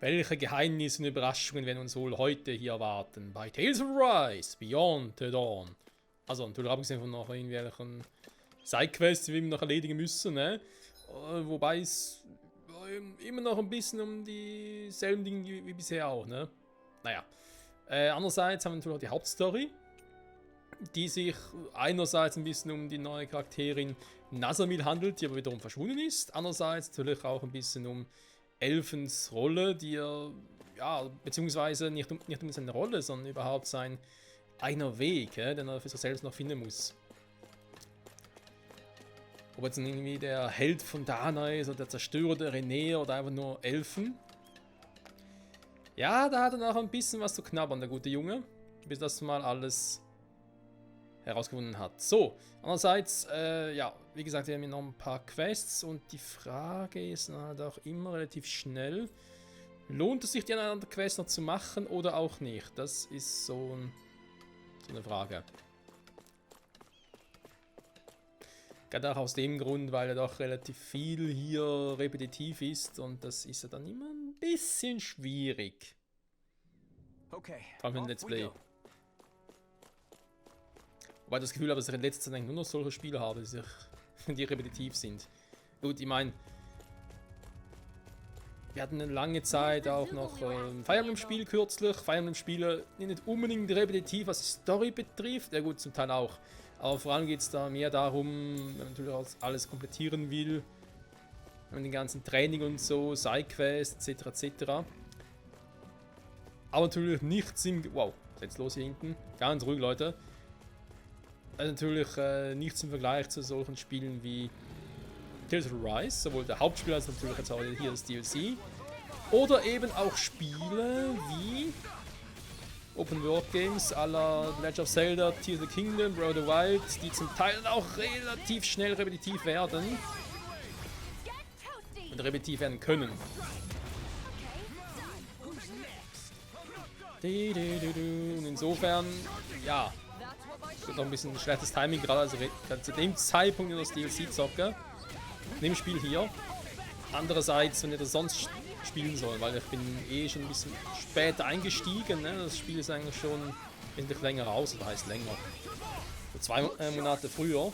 Welche Geheimnisse und Überraschungen werden uns wohl heute hier erwarten? Bei Tales of Rise, Beyond the Dawn. Also, natürlich abgesehen von noch irgendwelchen Sidequests, die wir noch erledigen müssen, ne? Wobei es immer noch ein bisschen um dieselben Dinge wie bisher auch, ne? Naja. Andererseits haben wir natürlich auch die Hauptstory, die sich einerseits ein bisschen um die neue Charakterin Nazamil handelt, die aber wiederum verschwunden ist. Andererseits natürlich auch ein bisschen um Elfens Rolle, die er, ja, beziehungsweise nicht um seine Rolle, sondern überhaupt sein eigener Weg, den er für sich selbst noch finden muss. Ob jetzt irgendwie der Held von Dana ist oder der Zerstörer der René oder einfach nur Elfen. Ja, da hat er noch ein bisschen was zu knabbern, der gute Junge, bis das mal alles herausgefunden hat. So, andererseits, ja, wie gesagt, wir haben hier noch ein paar Quests und die Frage ist halt auch immer relativ schnell, lohnt es sich, die eine andere Quest noch zu machen oder auch nicht? Das ist so eine Frage. Gerade auch aus dem Grund, weil er doch relativ viel hier repetitiv ist und das ist ja dann immer ein bisschen schwierig. Okay. Vor allem für ein Let's Play. Wobei ich das Gefühl habe, dass ich in letzter Zeit eigentlich nur noch solche Spiele habe, die repetitiv sind. Gut, ich meine, wir hatten eine lange Zeit auch noch Fire Emblem-Spiel kürzlich. Fire Emblem-Spiele nicht unbedingt repetitiv, was die Story betrifft. Ja gut, zum Teil auch. Aber vor allem geht es da mehr darum, wenn man natürlich auch alles komplettieren will. Wenn man den ganzen Training und so, Sidequests etc. etc. Aber natürlich nichts im... Wow, was ist jetzt los hier hinten? Ganz ruhig, Leute. Also natürlich nichts im Vergleich zu solchen Spielen wie Tales of Rise, sowohl der Hauptspieler als natürlich jetzt auch hier das DLC. Oder eben auch Spiele wie Open World Games à la Legend of Zelda, Tears of the Kingdom, Breath of the Wild, die zum Teil auch relativ schnell repetitiv werden. Und repetitiv werden können. Und insofern, ja, wird noch ein bisschen schlechtes Timing, gerade also zu dem Zeitpunkt in das DLC zocke. In dem Spiel hier. Andererseits, wenn ihr das sonst spielen soll, weil ich bin eh schon ein bisschen später eingestiegen. Ne? Das Spiel ist eigentlich schon endlich länger raus, oder heißt länger. So 2 Monate früher,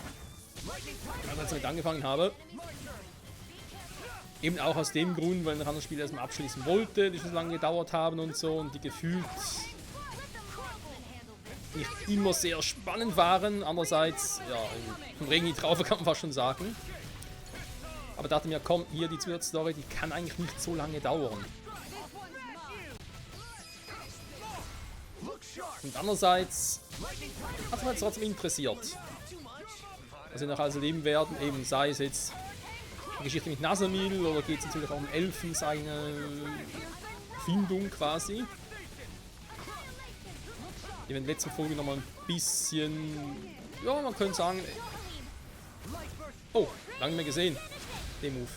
als ich damit angefangen habe. Eben auch aus dem Grund, weil ich andere Spiele erstmal abschließen wollte, die schon lange gedauert haben und so und die gefühlt nicht immer sehr spannend waren. Andererseits, ja, im Regen die Traufe kann man fast schon sagen. Aber dachte mir, komm, hier die Zusatzstory, die kann eigentlich nicht so lange dauern. Und andererseits hat mich trotzdem interessiert, was wir noch alles erleben werden, eben sei es jetzt die Geschichte mit Nazamil oder geht es natürlich auch um Elfen, seine Findung quasi. Die in der letzten Folge nochmal ein bisschen, ja, man könnte sagen, oh, lange nicht mehr gesehen, den Move.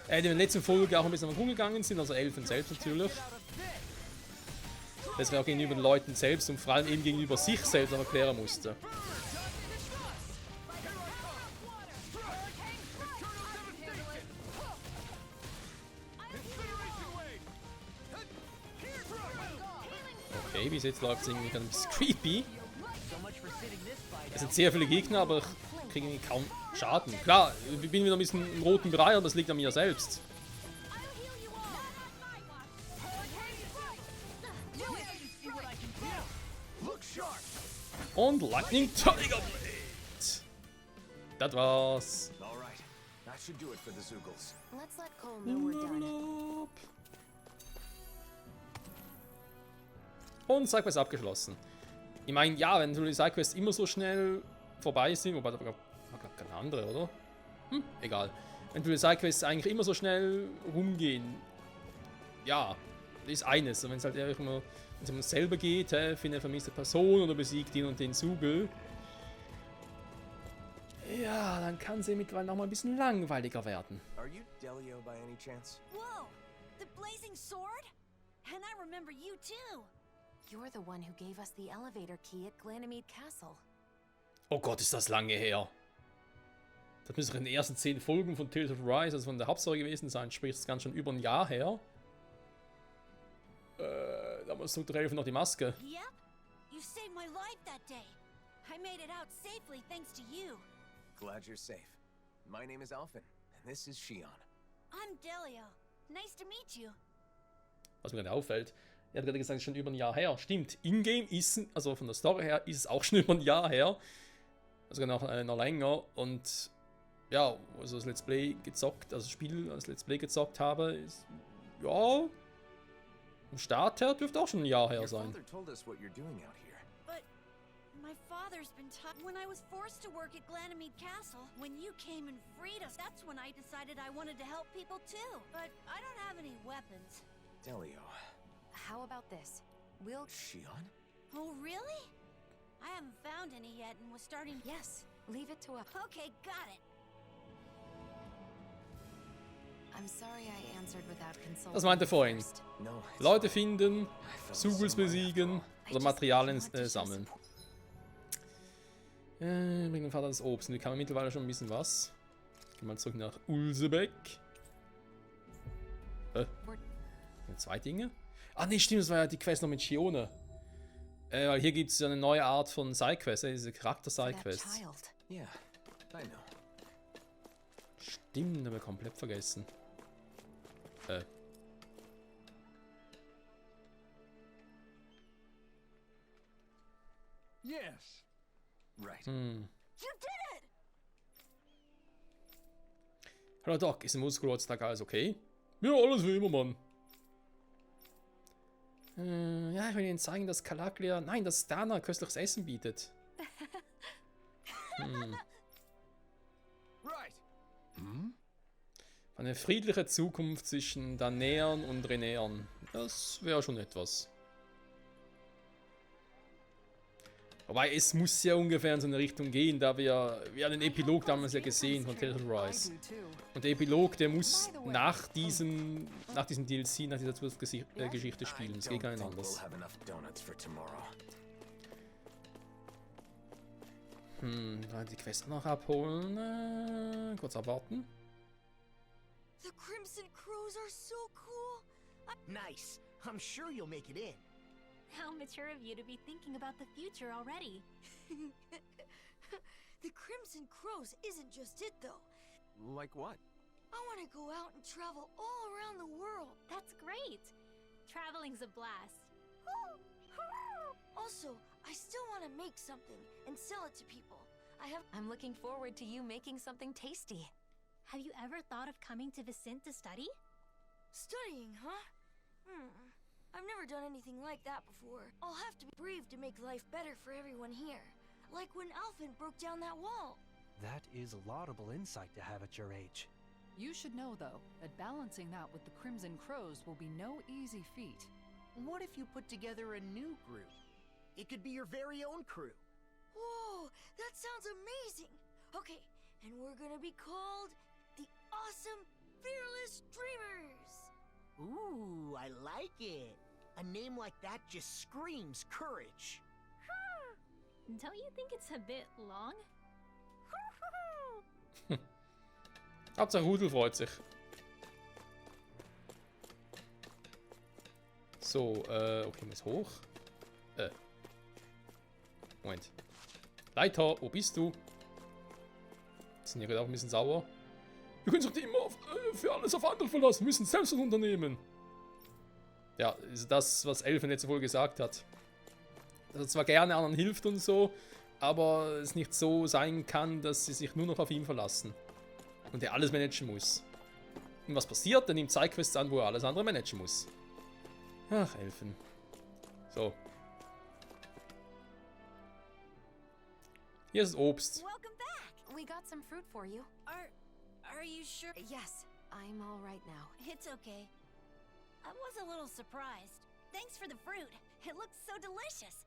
Die in der letzten Folge auch ein bisschen rumgegangen sind, also Elfen selbst natürlich. Das wir auch gegenüber den Leuten selbst und vor allem eben gegenüber sich selbst auch erklären musste. Okay, bis jetzt läuft es irgendwie ein bisschen creepy. Es sind sehr viele Gegner, aber ich kriege irgendwie kaum Schaden. Klar, ich bin wieder ein bisschen im roten Bereich, aber das liegt an mir selbst. Und Lightning Tiger Blade. Das war's. Und Sidequest abgeschlossen. Ich meine, ja, wenn die Sidequests immer so schnell vorbei sind, wobei da war keine andere, oder? Egal. Wenn die Sidequests eigentlich immer so schnell rumgehen, ja, ist eines. Und wenn es halt eher immer, wenn es um uns selber geht, finde eine vermisste Person oder besiegt den und den Zugel, ja, dann kann sie mittlerweile noch mal ein bisschen langweiliger werden. Are you Delio by any chance? Whoa! The blazing sword? And I remember you too. You're the one who gave us the elevator key at Glanamede Castle. Oh Gott, ist das lange her. Das müsste in den ersten 10 Folgen von Tales of Rise, also von der Hauptstory gewesen sein, sprich das ganz schon über ein Jahr her. Damals tut der Elfen noch die Maske. Yep. You saved my life that day. I made it out safely thanks to you. Glad you're safe. My name is Alphen, and this is Shion. I'm Delio. Nice to meet you. Was mir gerade auffällt. Er hat gerade gesagt, es ist schon über ein Jahr her. Stimmt, in-game ist, also von der Story her, ist es auch schon über ein Jahr her. Also noch länger. Und ja, also das Let's Play gezockt, also das Spiel als Let's Play gezockt habe, ist, ja, im Start her dürfte auch schon ein Jahr her Your sein. father told us what you're doing out here. But my father's been when I was forced to work at Ganymede Castle, when you came and freed us, that's when I decided I wanted to help people too. But I don't have any weapons. Delio. How about this? We'll... Shion? Oh, really? I haven't found any yet and was starting... Yes, leave it to us. Okay, got it. I'm sorry I answered without consulting. Das meinte vorhin. No. it's Leute fine. finden, I felt the Suguls same way after besiegen all. oder Materialien sammeln. Bringen den Vater das Obst. Und die kann man mittlerweile schon ein bisschen was. Gehen wir zurück nach Ulsebeck. Zwei Dinge? Ah ne, stimmt, das war ja die Quest noch mit Shione. Weil hier gibt es ja eine neue Art von Sidequest, diese Charakter-Sidequests. Yeah, I know. Stimmt, habe ich komplett vergessen. Yes. Right. You did it! Hallo Doc, ist im Muskelheutzutage alles okay? Ja, alles wie immer, Mann. Ja, ich will Ihnen zeigen, dass Calaglia, nein, dass Dana köstliches Essen bietet. Right. Eine friedliche Zukunft zwischen Danäern und Renäern. Das wäre schon etwas. Wobei, es muss ja ungefähr in so eine Richtung gehen, da wir haben den Epilog damals ja gesehen von Tales of Rise. Und der Epilog, der muss nach diesem DLC, nach dieser Zusatzgeschichte spielen. Es geht gar nicht anders. We'll have enough donuts for tomorrow. Dann die Quest noch abholen. Kurz abwarten. The Crimson Crows are so cool! Nice. I'm sure you'll make it in. How mature of you to be thinking about the future already. The Crimson Crows isn't just it, though. Like what? I want to go out and travel all around the world. That's great. Traveling's a blast. Also, I still want to make something and sell it to people. I'm looking forward to you making something tasty. Have you ever thought of coming to Vicent to study? Studying, huh? I've never done anything like that before. I'll have to be brave to make life better for everyone here. Like when Alphen broke down that wall. That is laudable insight to have at your age. You should know, though, that balancing that with the Crimson Crows will be no easy feat. What if you put together a new group? It could be your very own crew. Whoa, that sounds amazing. Okay, and we're gonna be called the Awesome Fearless Dreamers. Ooh, I like it. A name like that just screams courage. Don't you think it's a bit long? Hauptsache Rudel freut sich. So, okay, muss hoch. Moment. Leiter, wo bist du? Sind hier gerade auch ein bisschen sauer. Wir können uns doch immer für alles auf andere verlassen. Wir müssen selbst was unternehmen. Ja, ist das, was Elfen jetzt wohl gesagt hat. Dass er zwar gerne anderen hilft und so, aber es nicht so sein kann, dass sie sich nur noch auf ihn verlassen. Und er alles managen muss. Und was passiert? Er nimmt Sidequests an, wo er alles andere managen muss. Ach, Elfen. So. Hier ist das Obst. Welcome back! We got some fruit for you. Are you sure? Yes, I'm all right now. It's okay. I was a little surprised. Thanks for the fruit. It looks so delicious.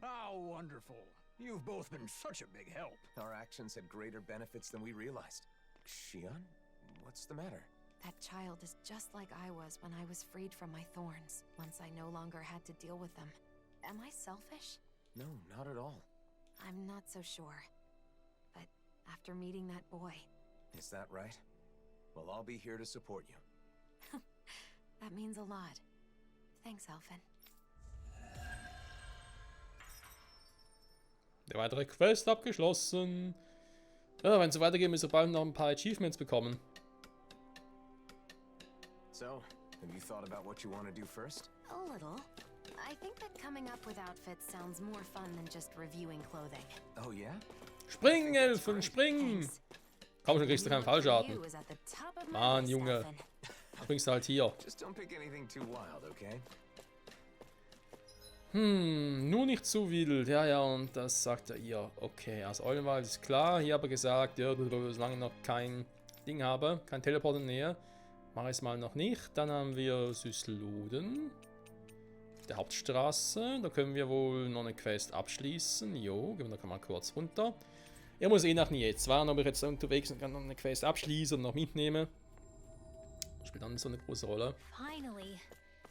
How wonderful. You've both been such a big help. Our actions had greater benefits than we realized. Shion? What's the matter? That child is just like I was when I was freed from my thorns, once I no longer had to deal with them. Am I selfish? No, not at all. I'm not so sure. But after meeting that boy... Is that right? Well, I'll be here to support you. That means a lot. Thanks, Alphen. Der weitere Quest abgeschlossen. Ja, wenn es so weitergeht, müssen wir bald noch ein paar Achievements bekommen. So, have you thought about what you want to do first? A little. I think that coming up with outfits sounds more fun than just reviewing clothing. Oh yeah? Springen, Elfen, springen! Thanks. Komm schon, kriegst du keinen Fallschaden. You is at the top of my Mann, list, Junge. Alphen. Springst du halt hier. Just don't pick anything too wild, okay? Nur nicht zu wild. Ja, und das sagt er ihr. Okay, also Eulenwald ist klar. Hier aber gesagt, ja, solange ich noch kein Ding habe, kein Teleport in der Nähe, mache ich es mal noch nicht. Dann haben wir Süßloden. Der Hauptstraße. Da können wir wohl noch eine Quest abschließen. Jo, gehen wir da mal kurz runter. Er muss eh nach jetzt warten, ob ich jetzt unterwegs und kann noch eine Quest abschließen und noch mitnehmen. Spielt dann nicht so eine große Rolle. Finally.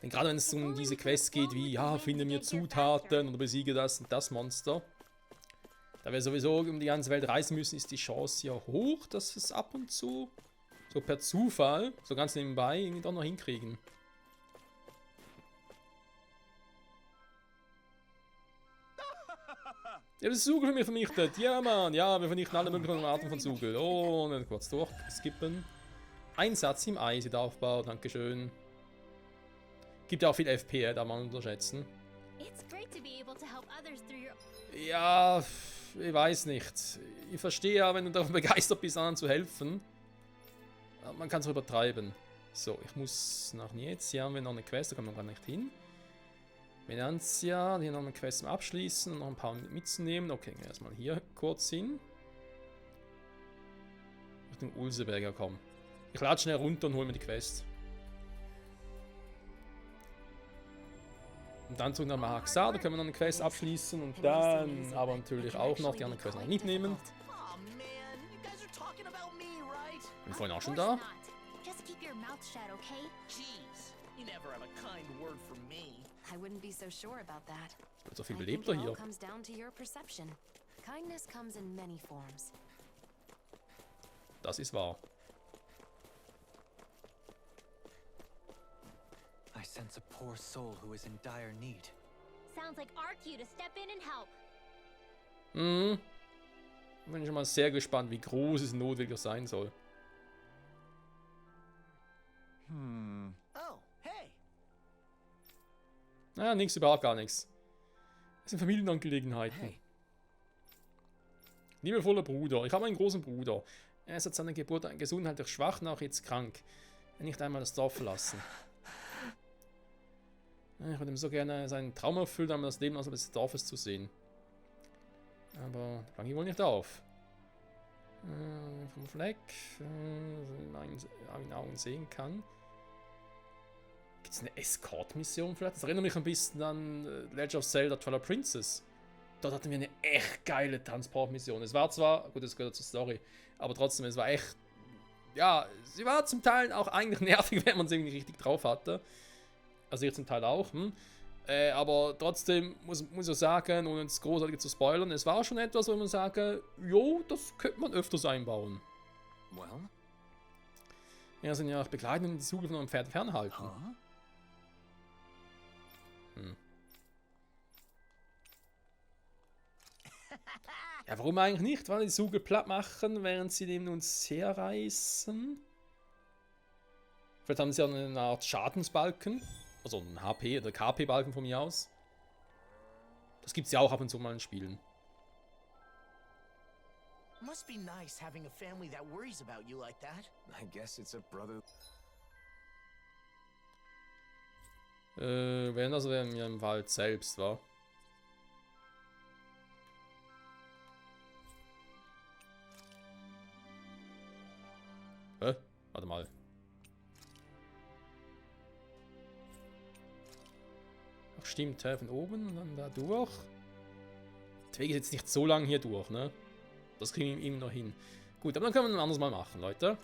Denn gerade wenn es um diese Quests geht, wie, ja, finde mir Zutaten oder besiege das und das Monster. Da wir sowieso um die ganze Welt reisen müssen, ist die Chance ja hoch, dass wir es ab und zu, so per Zufall, so ganz nebenbei, irgendwie doch noch hinkriegen. Ja, das Sugel mir vernichtet. Ja, Mann. Ja, wir vernichten alle möglichen Arten von Sugel. Oh, und dann kurz durchskippen. Einsatz im Eisentaufbau. Dankeschön. Gibt ja auch viel FP, da man unterschätzen. Ja, ich weiß nicht. Ich verstehe ja, wenn du davon begeistert bist, anderen zu helfen. Aber man kann es übertreiben. So, ich muss nach jetzt. Hier haben wir noch eine Quest, da kommen wir gar nicht hin. Venantia, hier noch eine Quest zum Abschließen und noch ein paar mitzunehmen. Okay, gehen wir erstmal hier kurz hin. Richtung Ulseberger kommen. Ich lade schnell runter und hole mir die Quest. Und dann zurück nach Mahaksa, da können wir noch eine Quest abschließen und dann aber natürlich auch noch die andere Quest noch mitnehmen. Aw, man, you guys are talking about me, right? Bin vorhin auch schon da. Just keep your mouth shut, okay? Jeez, you never have a kind word for me. I wouldn't be so sure about that. Es wird so viel I think belebter it all hier. comes down to your perception. Kindness comes in many forms. Das ist wahr. I sense a poor soul who is in dire need. Sounds like our cue to step in and help. Bin schon mal sehr gespannt, wie groß es notwendig sein soll. Oh, hey. Naja, nichts, überhaupt gar nichts. Das sind Familienangelegenheiten. Hey. Liebevoller Bruder, ich habe einen großen Bruder. Er ist seit seiner Geburt gesundheitlich schwach, auch jetzt krank. Nicht einmal das Dorf verlassen. Ich würde ihm so gerne seinen Traum erfüllen, einmal das Leben außerhalb des Dorfes zu sehen. Aber da fange ich wohl nicht auf. Vom Fleck, in Augen sehen kann. Gibt es eine Escort-Mission vielleicht? Das erinnert mich ein bisschen an Legend of Zelda Twilight Princess. Dort hatten wir eine echt geile Transportmission. Es war zwar, gut, das gehört zur Story, aber trotzdem, es war echt, ja, sie war zum Teil auch eigentlich nervig, wenn man es irgendwie richtig drauf hatte. Also ich zum Teil auch, aber trotzdem muss ich sagen, ohne das Großartige zu spoilern, es war schon etwas, wo man sagen, jo, das könnte man öfters einbauen. Well? Ja, sind ja auch begleiten und die Suche von einem Pferd fernhalten. Huh? Ja, warum eigentlich nicht? Weil die Suche platt machen, während sie neben uns herreißen. Vielleicht haben sie ja eine Art Schadensbalken. Also ein HP oder KP-Balken von mir aus. Das gibt es ja auch ab und zu mal in Spielen. Must be nice having a family that worries about you like that. I guess it's a brother. Wenn das wäre mir im Wald selbst war. Warte mal. Ach stimmt, von oben und dann da durch. Der Weg ist jetzt nicht so lang hier durch, ne? Das kriegen wir ihm noch hin. Gut, aber dann können wir ein anderes Mal machen, Leute.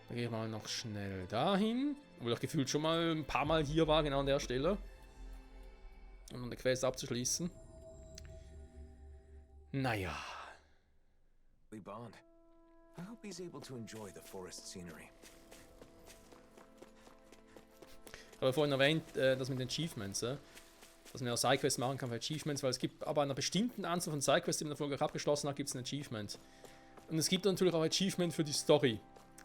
Dann gehen wir mal noch schnell dahin. Obwohl ich gefühlt schon mal ein paar Mal hier war, genau an der Stelle. Um eine Quest abzuschließen. Naja. Bond. I hope he's able to enjoy the forest scenery. Ich habe vorhin erwähnt, das mit den Achievements, dass man ja Sidequests machen kann für Achievements, weil es gibt aber einer bestimmten Anzahl von Sidequests, die man erfolgreich abgeschlossen hat, gibt es ein Achievement. Und es gibt natürlich auch Achievement für die Story.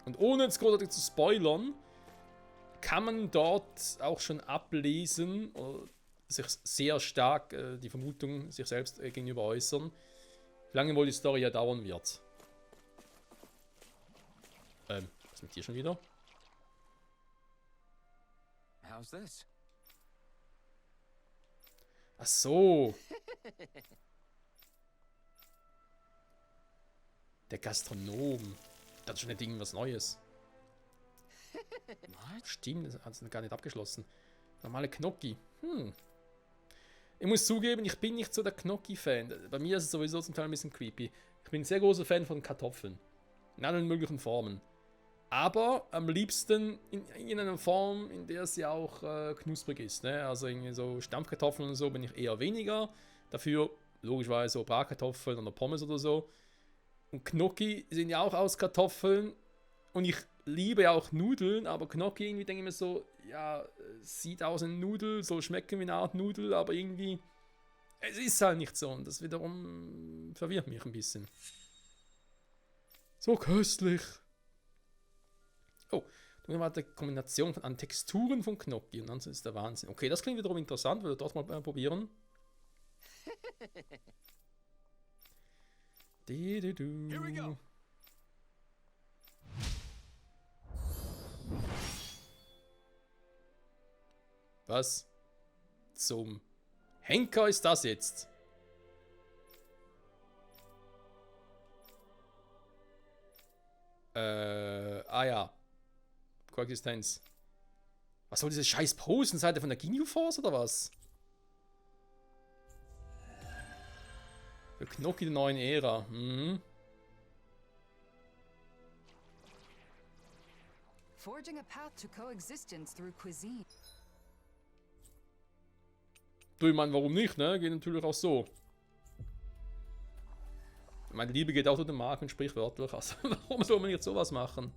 Und ohne jetzt großartig zu spoilern, kann man dort auch schon ablesen, oder sich sehr stark die Vermutung sich selbst gegenüber äußern, wie lange wohl die Story ja dauern wird. Was ist mit dir schon wieder? How's this? Ach so. Der Gastronom. Das ist schon nicht irgendwas Neues. Stimmt, das hat es gar nicht abgeschlossen. Normale Gnocchi. Ich muss zugeben, ich bin nicht so der Gnocchi-Fan. Bei mir ist es sowieso zum Teil ein bisschen creepy. Ich bin ein sehr großer Fan von Kartoffeln. In allen möglichen Formen. Aber am liebsten in einer Form, in der sie auch knusprig ist. Ne? Also irgendwie so Stampfkartoffeln und so bin ich eher weniger. Dafür logischerweise so Bratkartoffeln oder Pommes oder so. Und Gnocchi sind ja auch aus Kartoffeln. Und ich liebe ja auch Nudeln, aber Gnocchi irgendwie denke ich mir so, ja, sieht aus wie eine Nudel, soll schmecken wie eine Art Nudel, aber irgendwie, es ist halt nicht so. Und das wiederum verwirrt mich ein bisschen. So köstlich. Oh, du hast eine Kombination an Texturen von Gnocchi und dann ist der Wahnsinn. Okay, das klingt wiederum interessant, würde ich dort mal probieren. Here we go. Was zum Henker ist das jetzt? Ja. Koexistenz. Was soll diese scheiß Posenseite von der Ginyu Force oder was? Für Gnocchi der neuen Ära. Forging a path to coexistence through cuisine. Du, ich meine, warum nicht, ne? Geht natürlich auch so. Meine Liebe geht auch durch den Markt und sprichwörtlich. Also, warum soll man jetzt sowas machen?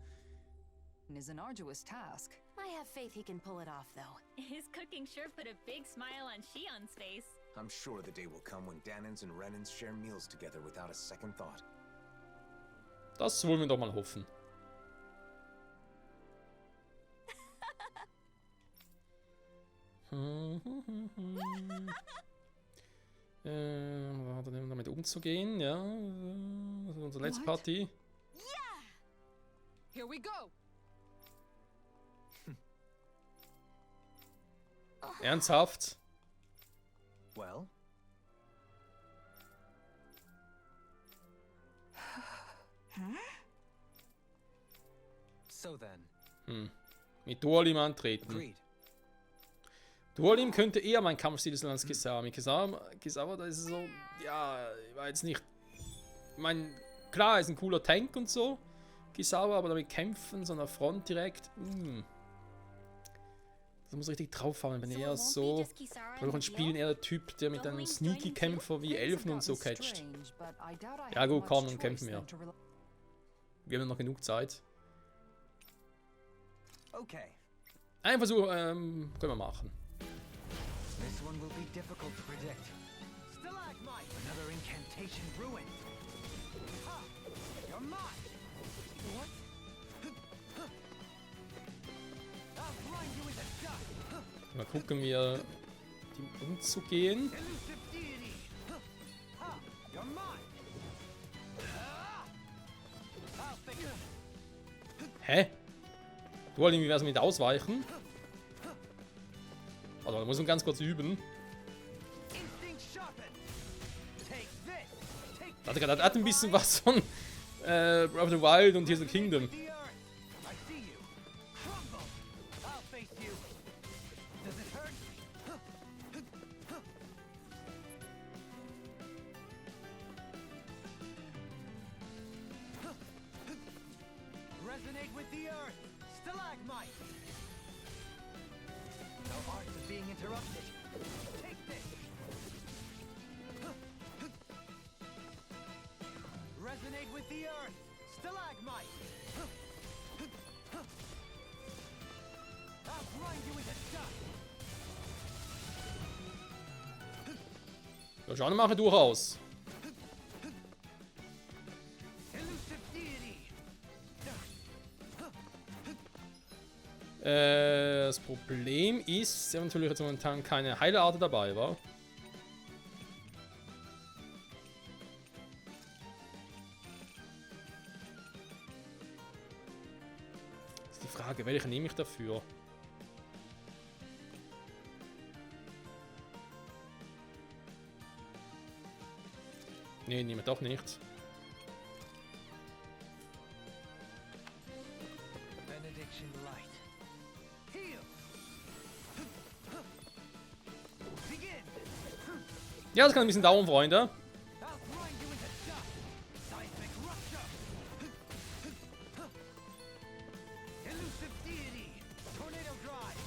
Is an arduous task. I have faith he can pull it off, though. His cooking sure put a big smile on Shion's face. I'm sure the day will come when Danins and Renans share meals together without a second thought. Das wollen wir doch mal hoffen. Damit umzugehen, ja. Das ist unsere letzte Partie. Here we go. Ernsthaft? Well? So then. Mit Dualim antreten. Agreed. Dualim könnte eher mein Kampfstil sein als Kisame. Kisawa, da ist es so, ja, ich war jetzt nicht. Ich meine, klar, er ist ein cooler Tank und so. Kisawa, aber damit kämpfen, so an der Front direkt. Da muss richtig drauf haben, wenn er eher so. Bei auch in Spielen eher der Typ, der mit einem Sneaky-Kämpfer wie Elfen und so catcht. Ja, gut, komm, dann kämpfen wir. Wir haben noch genug Zeit. Okay. Ein Versuch können wir machen. This one will be difficult to predict. Stalagmite! Another incantation ruined. Ha! You're mine! What? I'll blind you with a dust! Mal gucken, wie die umzugehen. Elusive deity! Ha! You're mine! I'll fix it! Hä? Dualim, wie wär's mit Ausweichen? Also, da muss man ganz kurz üben. Er hat ein bisschen was von Breath of the Wild und Tears of the Kingdom. Resonate with the earth! Stalagmite! No art is being interrupted. Take this! Resonate with the earth! Stalagmite! I'll blind you with a dust! Kannst du auch noch machen, durchaus. Das Problem ist, natürlich jetzt momentan keine Heilerarte dabei, wa? Das ist die Frage, welche nehme ich dafür? Nee, nehme ich doch nicht. Benediction light. Heal. Begin. Ja, das kann ein bisschen dauern, Freunde. I'll grind you into dust. Seismic rupture. Elusive deity. Tornado drive.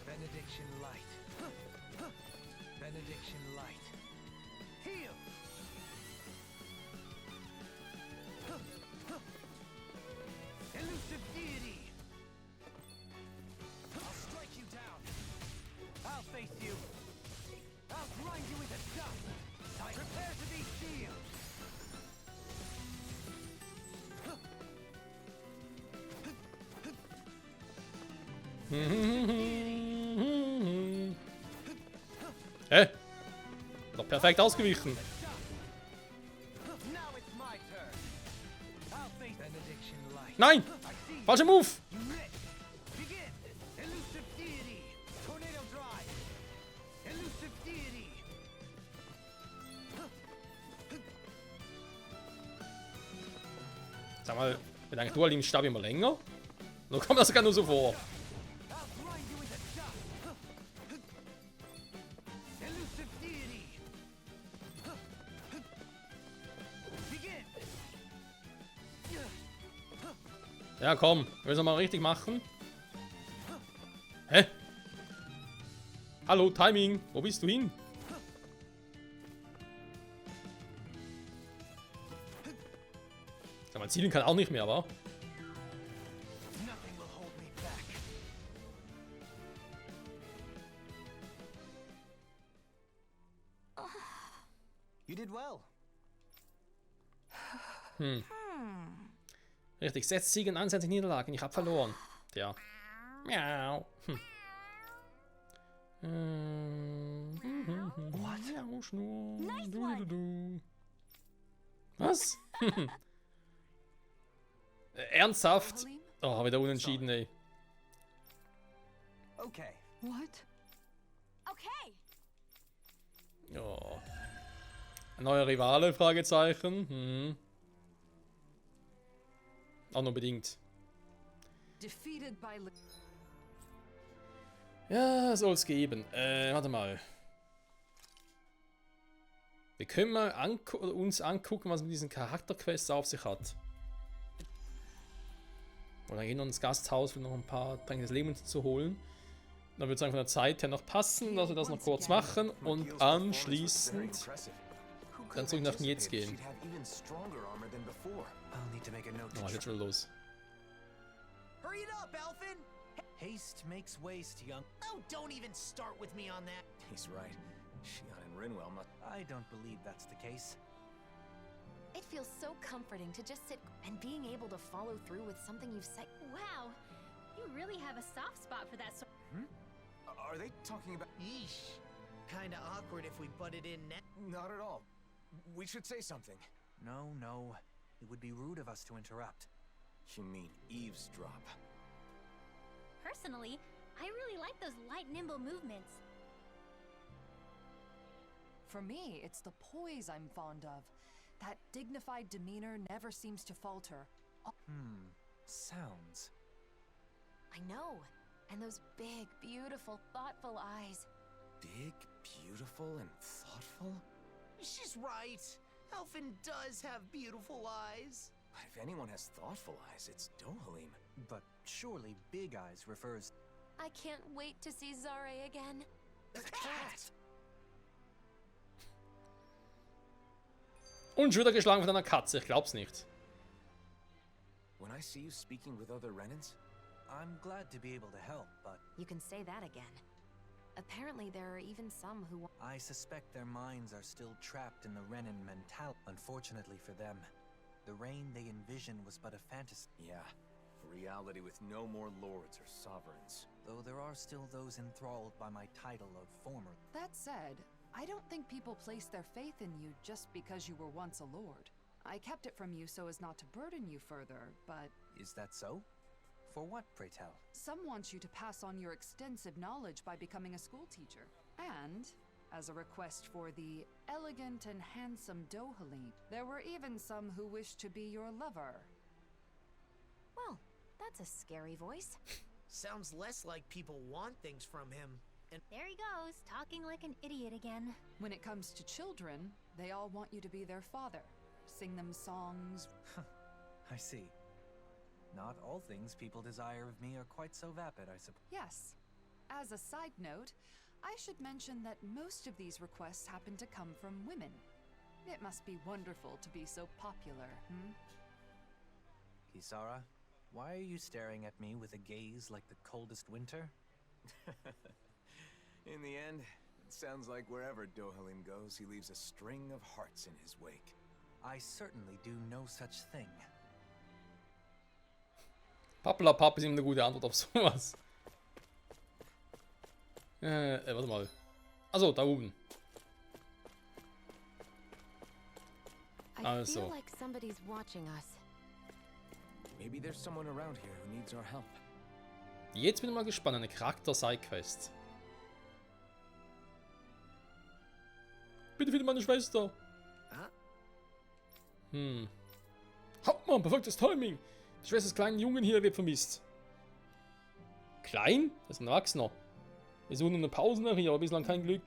Benediction light. Benediction light. Heal. Elusive deity. I'll strike you down. I'll face you. I'll grind you into dust. Prepare to be sealed. Hä? Doch perfekt ausgewichen. Now it's my turn. I'll face Benediction light. Nein! Falscher Move! You miss. Begin. Elusive deity. Tornado drive. Elusive deity. Sag mal, wird eigentlich Dual im Stab immer länger? Nur kommt das sogar nur so vor. I'll grind you into dust. Elusive deity. Begin. Ja, komm. Willst du mal richtig machen? Hä? Hallo, Timing. Wo bist du hin? Sag mal, zielen kann auch nicht mehr, wa? Nothing will hold me back. You did well. Richtig, 6 Siege und 21 Niederlagen. Ich hab verloren. Tja. Miau. Miau, Schnur. Du. Was? Ernsthaft? Halim? Oh, wieder unentschieden, ey. Okay. What? Okay. Oh. Ein neuer Rivale? Fragezeichen. Auch nur bedingt. Defeated by Ja, soll's geben. Warte mal. Wir können mal uns angucken, was mit diesen Charakterquests auf sich hat. Oder gehen wir ins Gasthaus, um noch ein paar Tränke des Lebens zu holen. Dann wird es einfach von der Zeit her noch passen, dass wir das noch kurz machen und anschließend dann zurück nach Nietz gehen. I'll need to make a note Oh, jetzt schon los. Hurry it up, Elfin! Haste makes waste, young. Oh, don't even start with me on that. He's right. Shion and Rinwell must... I don't believe that's the case. It feels so comforting to just sit and being able to follow through with something you've said. Wow, you really have a soft spot for that sort. Are they talking about... Yeesh. Kinda awkward if we butted in now. Not at all. We should say something. No, no. It would be rude of us to interrupt. You mean eavesdrop? Personally, I really like those light, nimble movements. For me, it's the poise I'm fond of. That dignified demeanor never seems to falter. Sounds. I know. And those big, beautiful, thoughtful eyes. Big, beautiful, and thoughtful? She's right. Elfin does have beautiful eyes. But if anyone has thoughtful eyes, it's Dohalim. But surely Big Eyes refers... I can't wait to see Zare again. The cat! Und schon wieder geschlagen von einer Katze, ich glaub's nicht. When I see you speaking with other Renans, I'm glad to be able to help, but... You can say that again. Apparently, there are even some who want. I suspect their minds are still trapped in the Renin mentality. Unfortunately for them, the reign they envisioned was but a fantasy. Yeah, a reality with no more lords or sovereigns. Though there are still those enthralled by my title of former. That said, I don't think people place their faith in you just because you were once a lord. I kept it from you so as not to burden you further, but... Is that so? For what, pray tell? Some want you to pass on your extensive knowledge by becoming a school teacher. And, as a request for the elegant and handsome Dohalim, there were even some who wished to be your lover. Well, that's a scary voice. Sounds less like people want things from him. And There he goes, talking like an idiot again. When it comes to children, they all want you to be their father. Sing them songs. I see. Not all things people desire of me are quite so vapid, I suppose. Yes. As a side note, I should mention that most of these requests happen to come from women. It must be wonderful to be so popular, hmm? Kisara, why are you staring at me with a gaze like the coldest winter? In the end, it sounds like wherever Dohalim goes, he leaves a string of hearts in his wake. I certainly do no such thing. Pappelapapp ist immer eine gute Antwort auf sowas. Warte mal. Also, da oben. I Also. feel like somebody's watching us. Maybe there's someone around here who needs our help. Jetzt bin ich mal gespannt. Eine Charakter-Side-Quest. Bitte finde meine Schwester. Hauptmann, perfektes Timing. Die Schwester des kleinen Jungen hier wird vermisst. Klein? Das ist ein Erwachsener. Wir suchen eine Pause nach hier, aber bislang kein Glück.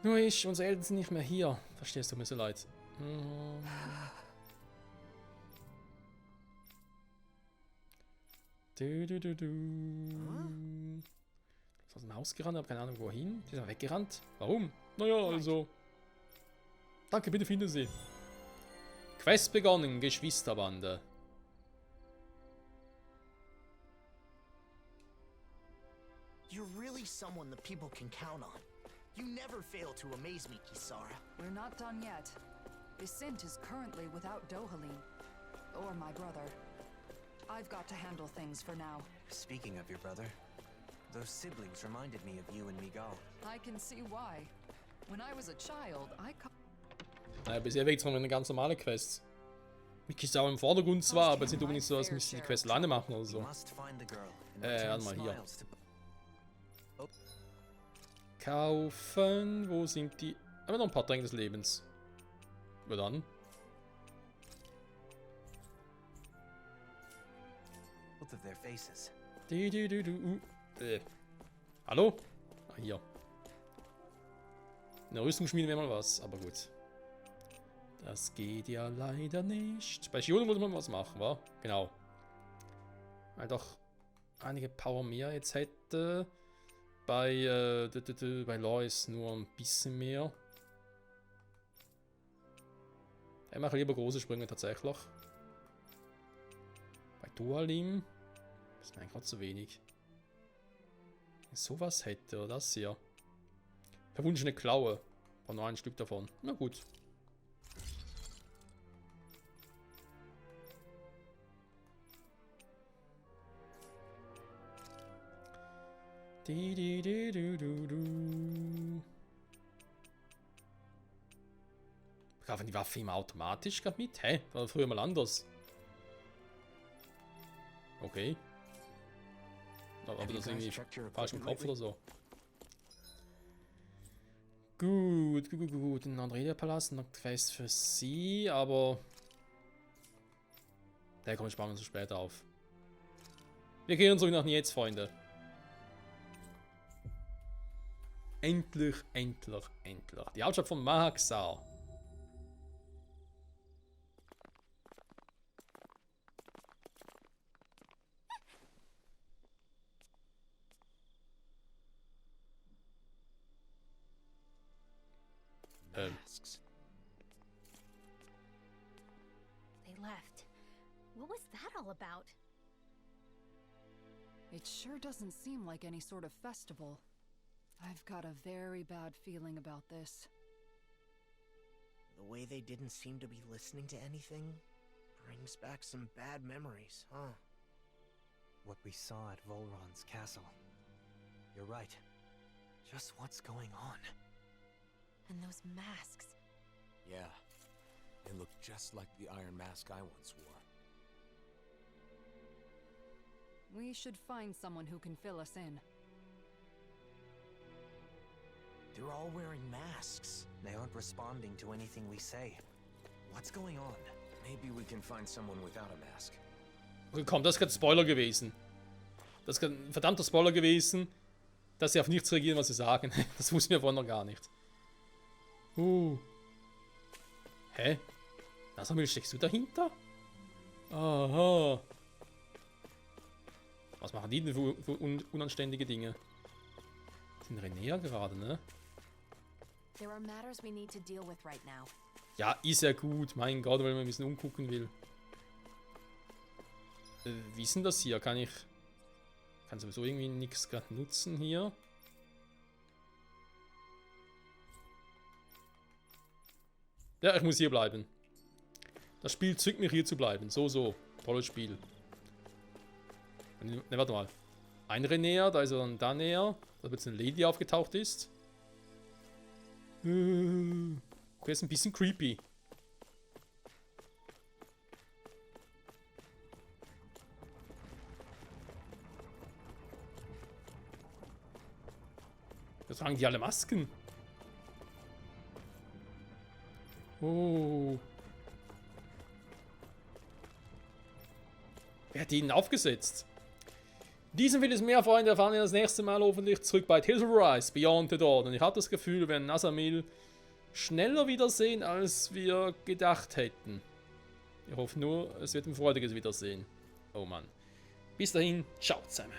Nur unsere Eltern sind nicht mehr hier. Verstehst du, mir so leid. Ist aus dem Haus gerannt, aber keine Ahnung wohin. Die ist weggerannt. Warum? Naja, also. Danke, bitte finden Sie. Quest begonnen, Geschwisterbande. you're really someone the people can count on. You never fail to amaze me, Kisara. We're not done yet. Bisint is currently without Dohalim. Or my brother. I've got to handle things for now. Speaking of your brother, those siblings reminded me of you and Miguel. I can see why. When I was a child, Naja, bisher wirkt es noch eine ganz normale Quest. Mit Kisara im Vordergrund zwar, aber es ist nicht unbedingt so, als müsste ich die Quest alleine machen oder so. Warte mal, hier. Kaufen, wo sind die? Aber noch ein paar Tränke des Lebens. Aber dann. Both of their faces. Hallo? Ah, hier. Eine Rüstungsschmiede wäre mal was, aber gut. Das geht ja leider nicht. Bei Shioden wollte man was machen, wa? Genau. Weil doch einige Power mehr jetzt hätte. Bei Lois nur ein bisschen mehr. Ich mache lieber große Sprünge tatsächlich. Bei Dohalim ist mir eigentlich gerade zu wenig. Wenn ich sowas hätte, oder das hier. Verwunschene Klaue. War nur ein Stück davon. Na gut. Kaufen die Waffe immer automatisch gerade mit? Hä? War früher mal anders. Okay. Aber das ist irgendwie falsch im Kopf oder so. Gut. Ein Andrea-Palast, noch Quest für sie, aber... Der kommt sparen wir uns später auf. Wir gehen zurück nach jetzt, Freunde. Endlich. Die Hauptstadt von Mahaxar. Masks. They left. What was that all about? It sure doesn't seem like any sort of festival. I've got a very bad feeling about this. The way they didn't seem to be listening to anything brings back some bad memories, huh? What we saw at Volron's castle. You're right. Just what's going on? And those masks. Yeah. They look just like the iron mask I once wore. We should find someone who can fill us in. They're all wearing masks. They aren't responding to anything we say. What's going on? Maybe we can find someone without a mask. Okay, komm, das ist gerade Spoiler gewesen. Das ist gerade ein verdammter Spoiler gewesen, dass sie auf nichts reagieren, was sie sagen. Das wussten wir vorhin noch gar nicht. Hä? Nasamil, steckst du dahinter? Aha. Was machen die denn für unanständige Dinge? Sind Renea gerade, ne? There are matters we need to deal with right now. Ja, ist ja gut. Mein Gott, weil man ein bisschen umgucken will. Wie ist denn das hier? Kann sowieso irgendwie nichts gerade nutzen hier. Ja, ich muss hier bleiben. Das Spiel zwingt mich hier zu bleiben. So. Tolles Spiel. Ne, warte mal. Ein Renea, da ist er dann da näher. Da wird jetzt eine Lady aufgetaucht ist. Okay, ist ein bisschen creepy. Jetzt tragen die alle Masken. Oh. Wer hat die denn aufgesetzt? Diesen vieles mehr, Freunde, erfahren wir das nächste Mal hoffentlich zurück bei Tales of Arise Beyond the Dawn. Und ich habe das Gefühl, wir werden Nasamil schneller wiedersehen, als wir gedacht hätten. Ich hoffe nur, es wird ein freudiges Wiedersehen. Oh Mann. Bis dahin, ciao zusammen.